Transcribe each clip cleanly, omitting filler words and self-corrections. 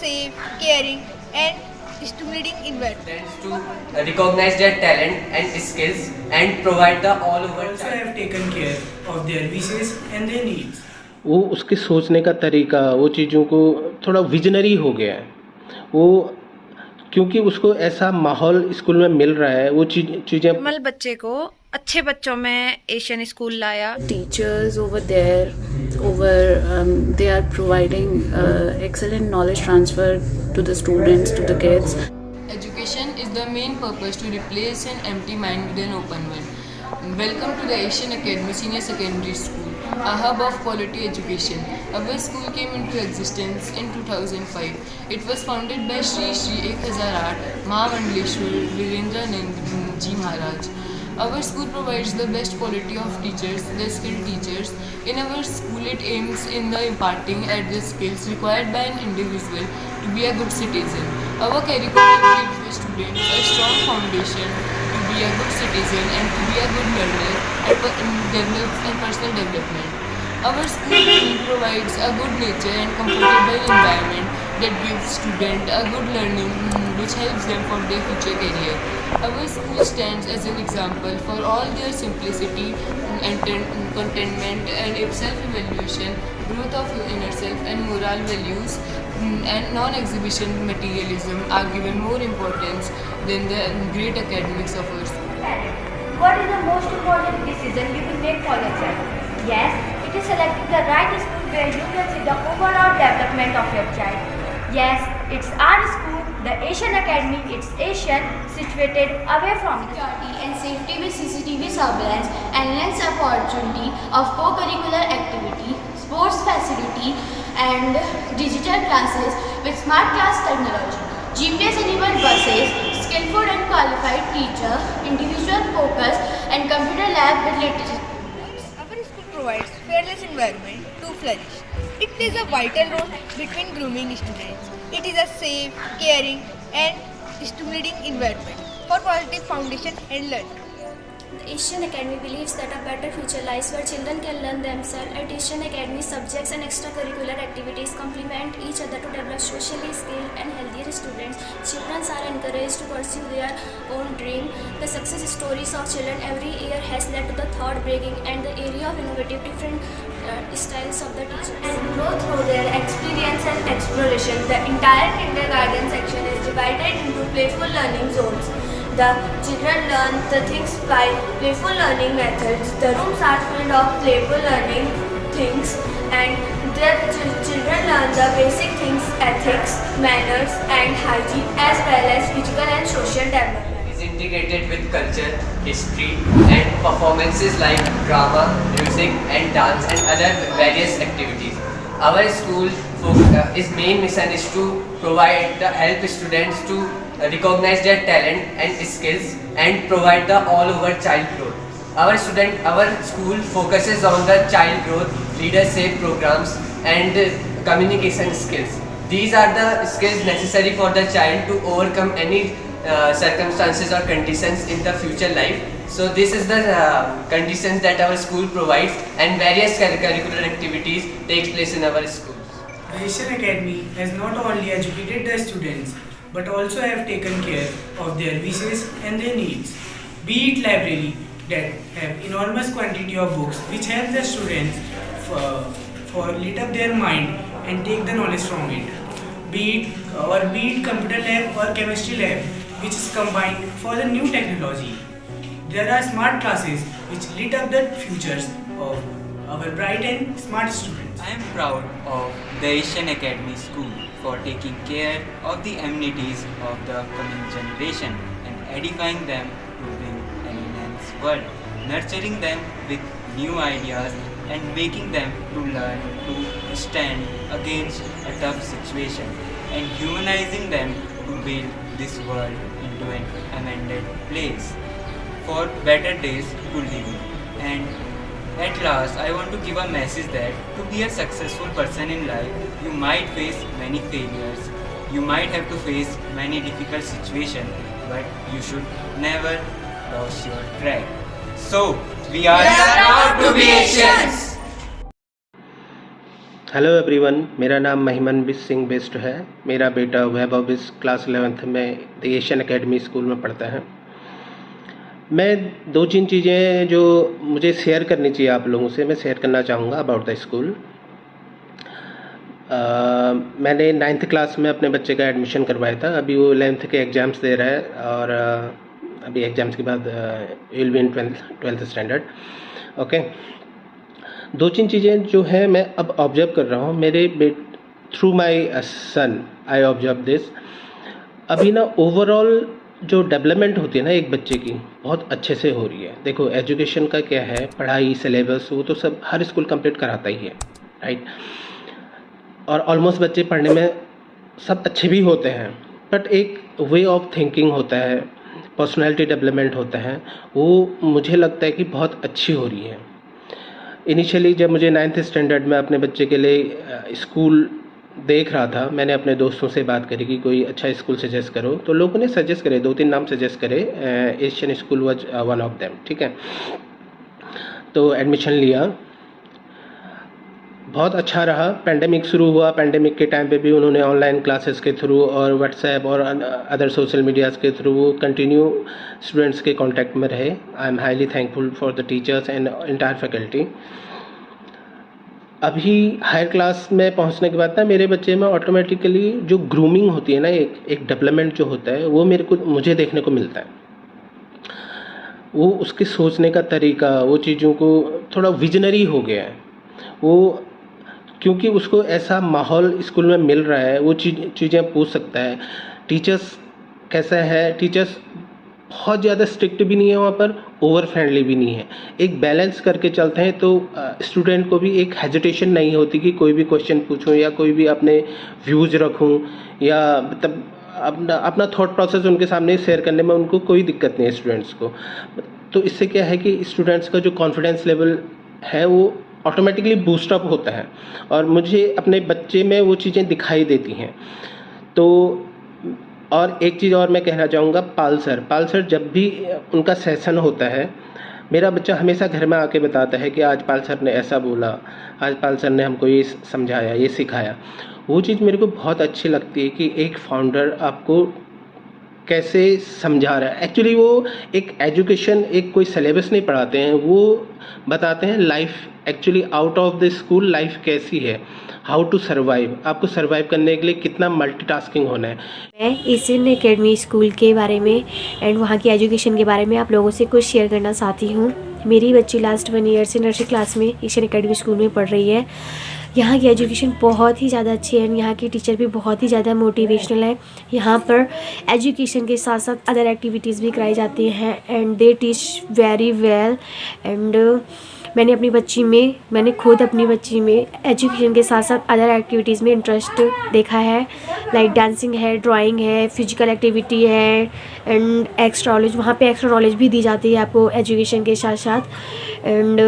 safe, caring, and stimulating environment. Students to recognize their talent and skills and provide the all over Also have taken care of their wishes and their needs. वो उसके सोचने का तरीका, वो चीज़ों को थोड़ा विजनरी हो गया है वो, क्योंकि उसको ऐसा माहौल स्कूल में मिल रहा है, वो चीज़ें मल बच्चे को अच्छे बच्चों में एशियन स्कूल लाया. Teachers over there, they are providing excellent knowledge transfer to the students, to the kids. Education is the main purpose to replace an empty mind with an open one. Welcome to the Asian Academy Senior Secondary School, a hub of quality education. Our school came into existence in 2005. It was founded by Shri Shri 1008 Mahavandleshwar Virendraనంద Ji Maharaj. Our school provides the best quality of teachers, the skilled teachers. In our school, it aims in the imparting at the skills required by an individual to be a good citizen. Our curriculum gives the students a strong foundation to be a good citizen and to be a good learner and personal development. Our school provides a good nature and comfortable environment that gives students a good learning which helps them for their future career. Our school stands as an example for all their simplicity and contentment and self-evaluation, growth of inner self and moral values and non-exhibition materialism are given more importance than the great academics of our school. What is the most important decision you will make for your child? Yes, it is selecting the right school where you can see the overall development of your child. Yes, it's our school, the Asian Academy. It's Asian, situated away from the security and safety with CCTV surveillance, endless opportunity of co-curricular activity, sports facility, and digital classes with smart class technology, GPS-enabled buses, skillful and qualified teacher, individual focus, and computer lab with latest. Our school provides fearless environment to flourish. It plays a vital role between grooming students. It is a safe, caring, and stimulating environment for positive foundation and learning. The Asian Academy believes that a better future lies where children can learn themselves. At Asian Academy, subjects and extracurricular activities complement each other to develop socially skilled and healthier students. Children are encouraged to pursue their own dream. The success stories of children every year has led to the thought-breaking and the area of innovative different styles of the teachers. And grow through their experience and exploration. The entire kindergarten section is divided into playful learning zones. The children learn the things by playful learning methods. The rooms are filled of playful learning things, and the children learn the basic things, ethics, manners, and hygiene, as well as physical and social development. is integrated with culture, history, and performances like drama, music, and dance, and other various activities. Our school its main mission is to provide the help students to recognize their talent and skills and provide the all over child growth. Our school focuses on the child growth, leadership programs, and communication skills. These are the skills necessary for the child to overcome any circumstances or conditions in the future life. So this is the conditions that our school provides, and various curricular activities takes place in our schools. The Asian Academy has not only educated the students but also have taken care of their wishes and their needs. Be it library that have enormous quantity of books which help the students for lit up their mind and take the knowledge from it. Be it computer lab or chemistry lab which is combined for the new technology. There are smart classes which lit up the futures of our bright and smart students. I am proud of the Asian Academy School for taking care of the amenities of the coming generation and edifying them to bring an enhanced world, nurturing them with new ideas and making them to learn to stand against a tough situation and humanizing them to build this world into an amended place for better days to live in. And at last, I want to give a message that to be a successful person in life, you might face many failures, you might have to face many difficult situations, but you should never lose your track. So, we are proud to be Asians! Hello everyone, मेरा नाम महिमन सिंह बिष्ट है। मेरा बेटा वैभव Bisht class 11th में the Asian academy school में पढ़ता है। मैं 2-3 चीज़ें जो मुझे शेयर करनी चाहिए आप लोगों से, मैं शेयर करना चाहूँगा अबाउट द स्कूल। मैंने 9th क्लास में अपने बच्चे का एडमिशन करवाया था। अभी वो 11th के एग्ज़ाम्स दे रहा है और अभी एग्ज़ाम्स के बाद will be in 12th standard. Okay, 2-3 चीज़ें जो है मैं अब ऑब्जर्व कर रहा हूँ मेरे through my son. I observe this. अभी ना ओवरऑल जो डेवलपमेंट होती है ना एक बच्चे की, बहुत अच्छे से हो रही है। देखो एजुकेशन का क्या है, पढ़ाई, सिलेबस, वो तो सब हर स्कूल कंप्लीट कराता ही है, राइट। और ऑलमोस्ट बच्चे पढ़ने में सब अच्छे भी होते हैं, बट एक वे ऑफ थिंकिंग होता है, पर्सनैलिटी डेवलपमेंट होता है, वो मुझे लगता है कि बहुत अच्छी हो रही है। इनिशियली जब मुझे 9th स्टैंडर्ड में अपने बच्चे के लिए स्कूल देख रहा था, मैंने अपने दोस्तों से बात करी कि कोई अच्छा स्कूल सजेस्ट करो, तो लोगों ने सजेस्ट करे, 2-3 नाम सजेस्ट करे। Asian school was one of them, ठीक है। तो एडमिशन लिया, बहुत अच्छा रहा। पेंडेमिक शुरू हुआ, पेंडेमिक के टाइम पे भी उन्होंने ऑनलाइन क्लासेस के थ्रू और व्हाट्सएप और अदर सोशल मीडियाज़ के थ्रू वो कंटिन्यू स्टूडेंट्स के कांटेक्ट में रहे। I am highly thankful for the teachers and entire faculty. अभी हायर क्लास में पहुंचने के बाद ना मेरे बच्चे में ऑटोमेटिकली जो ग्रूमिंग होती है ना, एक डेवलपमेंट जो होता है, वो मुझे देखने को मिलता है। वो उसके सोचने का तरीका, वो चीज़ों को थोड़ा विजनरी हो गया है वो, क्योंकि उसको ऐसा माहौल स्कूल में मिल रहा है। वो चीज़ें पूछ सकता है। टीचर्स कैसा है, टीचर्स बहुत ज़्यादा स्ट्रिक्ट भी नहीं है वहाँ पर, ओवर फ्रेंडली भी नहीं है। एक बैलेंस करके चलते हैं, तो स्टूडेंट को भी एक हेजिटेशन नहीं होती कि कोई भी क्वेश्चन पूछूं या कोई भी अपने व्यूज़ रखूं या मतलब अपना थॉट प्रोसेस उनके सामने शेयर करने में उनको कोई दिक्कत नहीं है स्टूडेंट्स को। तो इससे क्या है कि स्टूडेंट्स का जो कॉन्फिडेंस लेवल है वो ऑटोमेटिकली बूस्टअप होता है, और मुझे अपने बच्चे में वो चीज़ें दिखाई देती हैं। तो और एक चीज़ और मैं कहना चाहूँगा, पाल सर जब भी उनका सेशन होता है, मेरा बच्चा हमेशा घर में आके बताता है कि आज पाल सर ने ऐसा बोला, आज पाल सर ने हमको ये समझाया, ये सिखाया। वो चीज़ मेरे को बहुत अच्छी लगती है कि एक फाउंडर आपको कैसे समझा रहा है। एक्चुअली वो एक एजुकेशन, एक कोई सिलेबस नहीं पढ़ाते हैं, वो बताते हैं life, actually out of the school life कैसी है, हाउ टू सर्वाइव। आपको सर्वाइव करने के लिए कितना मल्टीटास्किंग होना है। मैं एशियन एकेडमी स्कूल के बारे में एंड वहाँ की एजुकेशन के बारे में आप लोगों से कुछ शेयर करना चाहती हूँ। मेरी बच्ची लास्ट 1 ईयर से नर्सरी क्लास में एशियन एकेडमी स्कूल में पढ़ रही है। यहाँ की एजुकेशन बहुत ही ज़्यादा अच्छी है, यहाँ के टीचर भी बहुत ही ज़्यादा मोटिवेशनल है। यहाँ पर एजुकेशन के साथ साथ अदर एक्टिविटीज़ भी कराई जाती हैं and they teach very well. And मैंने खुद अपनी बच्ची में एजुकेशन के साथ साथ अदर एक्टिविटीज़ में इंटरेस्ट देखा है, लाइक डांसिंग है, ड्राइंग है, फिजिकल एक्टिविटी है एंड एक्स्ट्रा नॉलेज। वहाँ पे एक्स्ट्रा नॉलेज भी दी जाती है आपको एजुकेशन के साथ साथ। And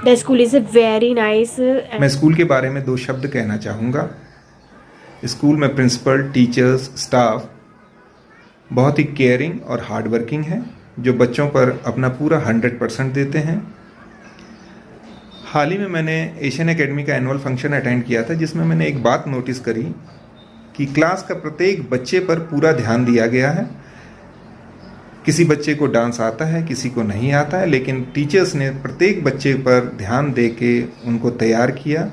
the school is very nice. मैं स्कूल के बारे में 2 शब्द कहना चाहूँगा। स्कूल में प्रिंसिपल, टीचर्स, स्टाफ बहुत ही केयरिंग और हार्ड वर्किंग है, जो बच्चों पर अपना पूरा 100% देते हैं। हाल ही में मैंने एशियन एकेडमी का एनुअल फंक्शन अटेंड किया था, जिसमें मैंने एक बात नोटिस करी कि क्लास का प्रत्येक बच्चे पर पूरा ध्यान दिया गया है। किसी बच्चे को डांस आता है, किसी को नहीं आता है, लेकिन टीचर्स ने प्रत्येक बच्चे पर ध्यान दे के उनको तैयार किया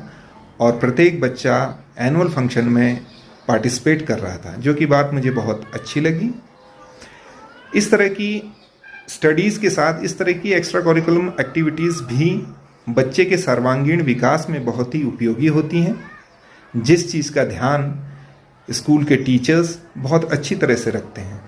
और प्रत्येक बच्चा एनुअल फंक्शन में पार्टिसिपेट कर रहा था, जो कि बात मुझे बहुत अच्छी लगी। इस तरह की स्टडीज़ के साथ इस तरह की एक्स्ट्रा करिकुलम एक्टिविटीज़ भी बच्चे के सर्वांगीण विकास में बहुत ही उपयोगी होती हैं, जिस चीज़ का ध्यान स्कूल के टीचर्स बहुत अच्छी तरह से रखते हैं।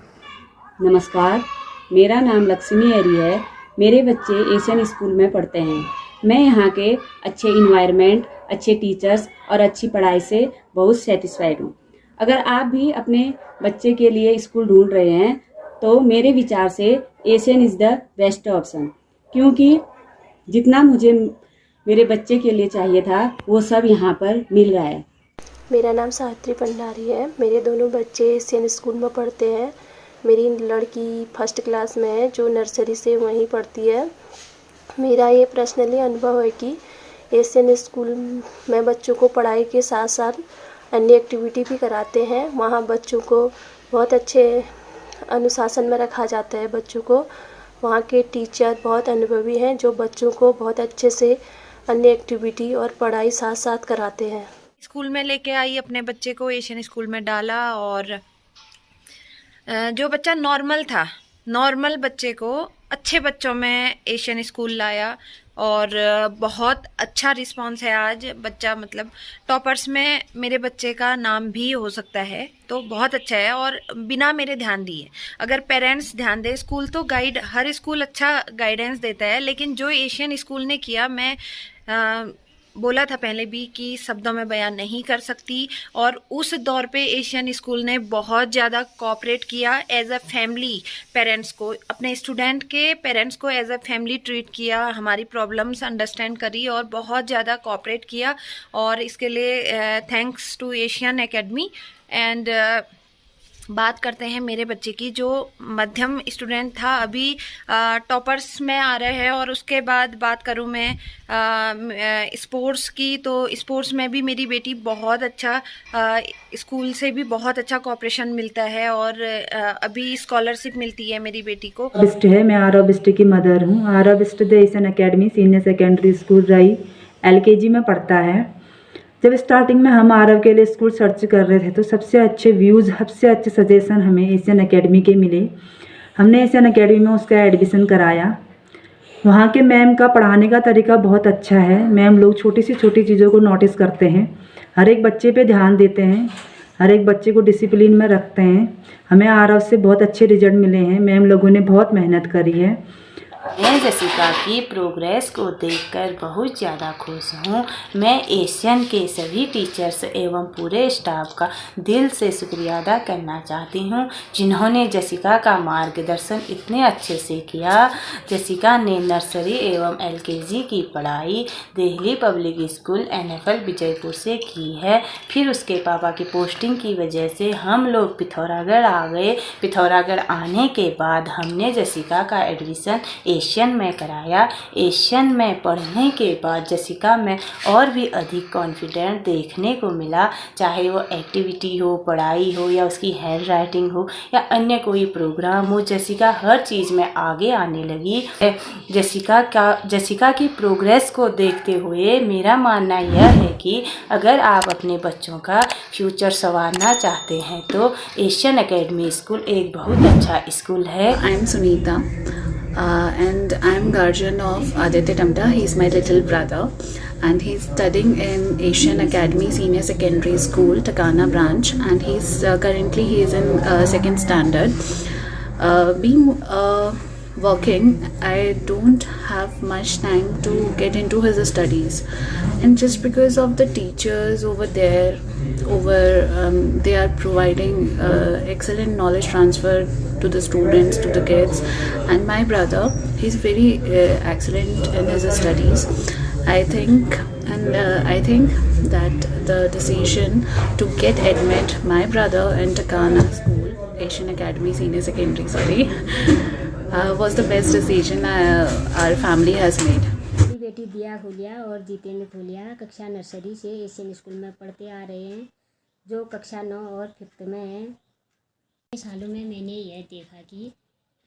नमस्कार, मेरा नाम लक्ष्मी एरी है। मेरे बच्चे एशियन स्कूल में पढ़ते हैं। मैं यहाँ के अच्छे इन्वायरमेंट, अच्छे टीचर्स और अच्छी पढ़ाई से बहुत सेटिस्फाइड हूँ। अगर आप भी अपने बच्चे के लिए स्कूल ढूंढ रहे हैं तो मेरे विचार से Asian is the best option, क्योंकि जितना मुझे मेरे बच्चे के लिए चाहिए था वो सब यहाँ पर मिल रहा है। मेरा नाम सावित्री भंडारी है। मेरे दोनों बच्चे एशियन स्कूल में पढ़ते हैं। मेरी लड़की 1st क्लास में है, जो नर्सरी से वहीं पढ़ती है। मेरा ये पर्सनली अनुभव है कि एशियन स्कूल में बच्चों को पढ़ाई के साथ साथ अन्य एक्टिविटी भी कराते हैं। वहाँ बच्चों को बहुत अच्छे अनुशासन में रखा जाता है। बच्चों को वहाँ के टीचर बहुत अनुभवी हैं जो बच्चों को बहुत अच्छे से अन्य एक्टिविटी और पढ़ाई साथ साथ कराते हैं। स्कूल में लेके आई अपने बच्चे को, एशियन स्कूल में डाला और जो बच्चा नॉर्मल था, नॉर्मल बच्चे को अच्छे बच्चों में एशियन स्कूल लाया और बहुत अच्छा रिस्पांस है। आज बच्चा मतलब टॉपर्स में मेरे बच्चे का नाम भी हो सकता है, तो बहुत अच्छा है। और बिना मेरे ध्यान दिए, अगर पेरेंट्स ध्यान दे, स्कूल तो गाइड, हर स्कूल अच्छा गाइडेंस देता है, लेकिन जो एशियन स्कूल ने किया, मैं बोला था पहले भी कि शब्दों में बयान नहीं कर सकती। और उस दौर पे एशियन स्कूल ने बहुत ज़्यादा कोऑपरेट किया एज अ फैमिली। पेरेंट्स को, अपने स्टूडेंट के पेरेंट्स को एज अ फैमिली ट्रीट किया, हमारी प्रॉब्लम्स अंडरस्टैंड करी और बहुत ज़्यादा कोऑपरेट किया। और इसके लिए thanks to Asian academy. And बात करते हैं मेरे बच्चे की, जो मध्यम स्टूडेंट था, अभी टॉपर्स में आ रहे हैं। और उसके बाद बात करूं मैं स्पोर्ट्स की, तो स्पोर्ट्स में भी मेरी बेटी बहुत अच्छा, स्कूल से भी बहुत अच्छा कोऑपरेशन मिलता है और अभी स्कॉलरशिप मिलती है मेरी बेटी को। बिस्ट है, मैं आरव बिस्ट की मदर हूँ। Aarav Bisht the Asian academy senior secondary school रही LKG में पढ़ता है। जब स्टार्टिंग में हम आरव के लिए स्कूल सर्च कर रहे थे तो सबसे अच्छे व्यूज़, सबसे अच्छे सजेशन हमें एशियन एकेडमी के मिले। हमने एशियन एकेडमी में उसका एडमिशन कराया। वहाँ के मैम का पढ़ाने का तरीका बहुत अच्छा है। मैम लोग छोटी सी छोटी चीज़ों को नोटिस करते हैं, हर एक बच्चे पे ध्यान देते हैं, हर एक बच्चे को डिसिप्लिन में रखते हैं। हमें आरव से बहुत अच्छे रिजल्ट मिले हैं। मैम लोगों ने बहुत मेहनत करी है। मैं जसिका की प्रोग्रेस को देखकर बहुत ज़्यादा खुश हूँ। मैं एशियन के सभी टीचर्स एवं पूरे स्टाफ का दिल से शुक्रिया अदा करना चाहती हूँ, जिन्होंने जसिका का मार्गदर्शन इतने अच्छे से किया। जसिका ने नर्सरी एवं LKG की पढ़ाई Delhi public school NFL Vijaypur से की है। फिर उसके पापा की पोस्टिंग की वजह से हम लोग पिथौरागढ़ आ गए। पिथौरागढ़ आने के बाद हमने जसिका का एडमिशन एशियन में कराया। एशियन में पढ़ने के बाद जसिका में और भी अधिक कॉन्फिडेंट देखने को मिला, चाहे वो एक्टिविटी हो, पढ़ाई हो या उसकी हैंड राइटिंग हो या अन्य कोई प्रोग्राम हो। जसिका हर चीज़ में आगे आने लगी। जसिका की प्रोग्रेस को देखते हुए मेरा मानना यह है कि अगर आप अपने बच्चों का फ्यूचर संवारना चाहते हैं तो एशियन एकेडमी स्कूल एक बहुत अच्छा स्कूल है। I am Sunita and I'm guardian of Aditya Tamta. He's my little brother and he's studying in Asian Academy Senior Secondary School, Takana branch, and he's currently he is in second standard. Being working, I don't have much time to get into his studies, and just because of the teachers over there, they are providing excellent knowledge transfer to the students, to the kids, and my brother, he's very excellent in his studies. I think that the decision to get admit my brother in Takana School, Asian Academy Senior Secondary, was the best decision our family has made. मेरी बेटी दिया फुलिया और जितेंद्र फुलिया कक्षा nursery से Asian school में पढ़ते आ रहे हैं, जो कक्षा 9 और 5th में हैं। सालों में मैंने यह देखा कि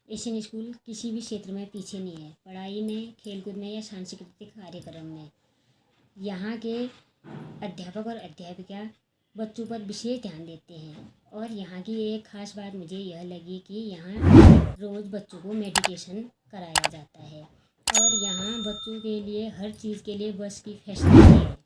एशियन स्कूल किसी भी क्षेत्र में पीछे नहीं है, पढ़ाई में, खेलकूद में या सांस्कृतिक कार्यक्रम में। यहाँ के अध्यापक और अध्यापिका बच्चों पर विशेष ध्यान देते हैं। और यहाँ की एक ख़ास बात मुझे यह लगी कि यहाँ रोज़ बच्चों को मेडिटेशन कराया जाता है और यहाँ बच्चों के लिए हर चीज़ के लिए बस की फैसिलिटी है।